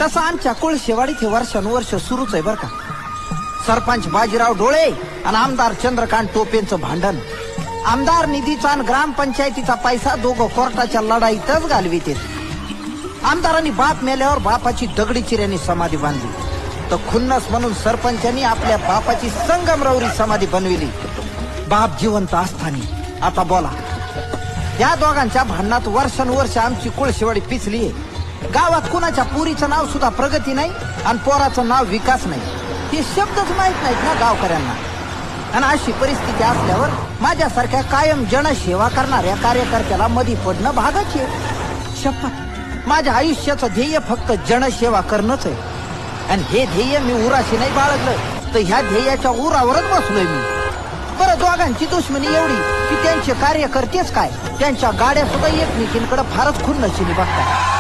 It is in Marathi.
तसं आमच्या कुळशेवाडीत हे वर्षानुवर्ष सुरूच आहे बर का. सरपंच बाजीराव डोळे आणि आमदार चंद्रकांत टोपेंचं भांडण. आमदार निधीचा आणि ग्रामपंचायतीचा पैसा दोघं कोर्टाच्या लढाईतच घालविते. आमदारांनी बाप मेल्यावर बापाची दगडी चिऱ्याने समाधी बांधली, तर खुन्नस म्हणून सरपंचांनी आपल्या बापाची संगमरवरी समाधी बनविली. बाप जिवंत असताना. आता बोला, या दोघांच्या भांडणात वर्षानुवर्ष आमची कुळशेवाडी पिचलीये. गावात कुणाच्या पुरीचं नाव सुद्धा प्रगती नाही आणि पोराचं नाव विकास नाही. हे शब्दच माहित नाहीत ना गावकऱ्यांना. आणि अशी परिस्थिती असल्यावर माझ्यासारख्या कायम जनसेवा करणाऱ्या कार्यकर्त्याला मधी पडणं भागच आहे. शपथ, माझ्या आयुष्याचं ध्येय फक्त जनसेवा करणंच आहे. आणि हे ध्येय मी उराशी नाही बाळगलं, तर ह्या ध्येयाच्या उरावरच बसलोय मी. बरं, दोघांची दुश्मनी एवढी की त्यांचे कार्यकर्तेच काय, त्यांच्या गाड्या सुद्धा एकमेकींकडे फारच खुन्नशीने बघतात.